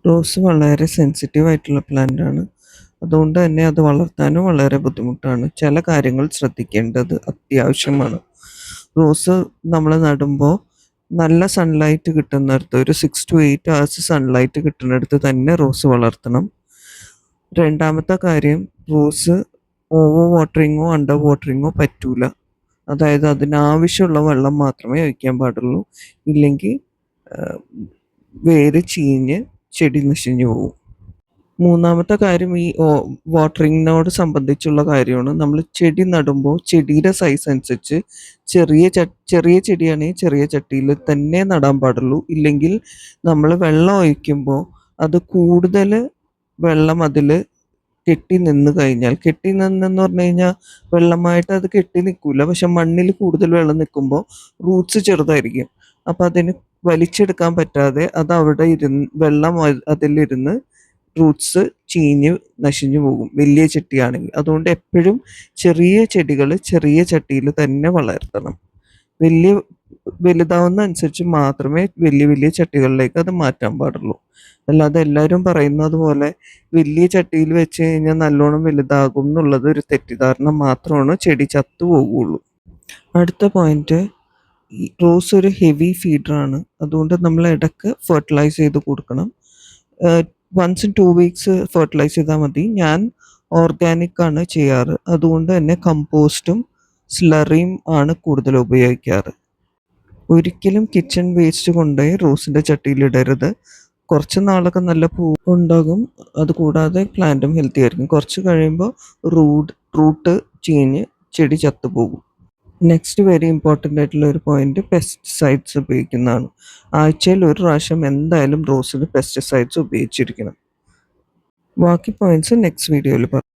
Rose വളരെ sensitive ആയിട്ടുള്ള plant ആണ്. അതുകൊണ്ട് തന്നെ അത് വളർത്താനും വളരെ ബുദ്ധിമുട്ടാണ്. ചില കാര്യങ്ങൾ ശ്രദ്ധിക്കേണ്ടത് അത്യാവശ്യമാണ്. റോസ് നമ്മൾ നടുമ്പോൾ നല്ല സൺലൈറ്റ് കിട്ടുന്നിടത്ത്, ഒരു 6 to 8 hours സൺലൈറ്റ് കിട്ടുന്നിടത്ത് തന്നെ റോസ് വളർത്തണം. രണ്ടാമത്തെ കാര്യം, റോസ് ഓവർ വാട്ടറിങ്ങോ അണ്ടർ വാട്ടറിങ്ങോ പറ്റൂല. അതായത് അതിനാവശ്യമുള്ള വെള്ളം മാത്രമേ ഒഴിക്കാൻ പാടുള്ളൂ. ഇല്ലെങ്കിൽ വേര് ചീഞ്ഞ് ചെടി നശിഞ്ഞു പോകും. മൂന്നാമത്തെ കാര്യം ഈ വാട്ടറിങ്ങിനോട് സംബന്ധിച്ചുള്ള കാര്യമാണ്. നമ്മൾ ചെടി നടുമ്പോൾ ചെടിയുടെ സൈസ് അനുസരിച്ച് ചെറിയ ചെടിയാണെങ്കിൽ ചെറിയ ചട്ടിയിൽ തന്നെ നടാൻ പാടുള്ളൂ. ഇല്ലെങ്കിൽ നമ്മൾ വെള്ളം ഒഴിക്കുമ്പോൾ അത് കൂടുതൽ വെള്ളം അതിൽ കെട്ടി നിന്ന് കഴിഞ്ഞാൽ, കെട്ടി നിന്നെന്ന് പറഞ്ഞു കഴിഞ്ഞാൽ വെള്ളമായിട്ട് അത് കെട്ടി നിൽക്കില്ല. പക്ഷെ മണ്ണിൽ കൂടുതൽ വെള്ളം നിൽക്കുമ്പോൾ റൂട്ട്സ് ചെറുതായിരിക്കും. അപ്പം അതിന് വലിച്ചെടുക്കാൻ പറ്റാതെ അത് അവിടെ വെള്ളം അതിലിരുന്ന് റൂട്ട്സ് ചീഞ്ഞ് നശിഞ്ഞു പോകും, വലിയ ചട്ടിയാണെങ്കിൽ. അതുകൊണ്ട് എപ്പോഴും ചെറിയ ചെടികൾ ചെറിയ ചട്ടിയിൽ തന്നെ വളർത്തണം. വലുതാവുന്ന അനുസരിച്ച് മാത്രമേ വലിയ വലിയ ചട്ടികളിലേക്ക് അത് മാറ്റാൻ പാടുള്ളൂ. അല്ലാതെ എല്ലാവരും പറയുന്നത് പോലെ വലിയ ചട്ടിയിൽ വെച്ച് കഴിഞ്ഞാൽ നല്ലോണം വലുതാകും എന്നുള്ളത് ഒരു തെറ്റിദ്ധാരണ മാത്രമാണ്. ചെടി ചത്തു പോകുള്ളൂ. അടുത്ത പോയിന്റ്, റോസ് ഒരു ഹെവി ഫീഡറാണ്. അതുകൊണ്ട് നമ്മൾ ഇടയ്ക്ക് ഫെർട്ടിലൈസ് ചെയ്ത് കൊടുക്കണം. വൺസ് ഇൻ 2 weeks ഫെർട്ടിലൈസ് ചെയ്താൽ മതി. ഞാൻ ഓർഗാനിക് ആണ് ചെയ്യാറ്. അതുകൊണ്ട് തന്നെ കമ്പോസ്റ്റും സ്ലറിയും ആണ് കൂടുതൽ ഉപയോഗിക്കാറ്. ഒരിക്കലും കിച്ചൺ വേസ്റ്റ് കൊണ്ടുപോയി റോസിൻ്റെ ചട്ടിയിലിടരുത്. കുറച്ച് നാളൊക്കെ നല്ല പൂ ഉണ്ടാകും. അതുകൂടാതെ പ്ലാന്റും ഹെൽത്തി ആയിരിക്കും. കുറച്ച് കഴിയുമ്പോൾ റൂട്ട് ചീഞ്ഞ് ചെടി ചത്തുപോകും. നെക്സ്റ്റ് വെരി ഇമ്പോർട്ടൻ്റ് ആയിട്ടുള്ള ഒരു പോയിന്റ്, പെസ്റ്റിസൈഡ്സ് ഉപയോഗിക്കുന്നതാണ്. ആഴ്ചയിൽ ഒരു പ്രാവശ്യം എന്തായാലും റോസിന് പെസ്റ്റിസൈഡ്സ് ഉപയോഗിച്ചിരിക്കണം. ബാക്കി പോയിന്റ്സ് നെക്സ്റ്റ് വീഡിയോയിൽ പറയാം.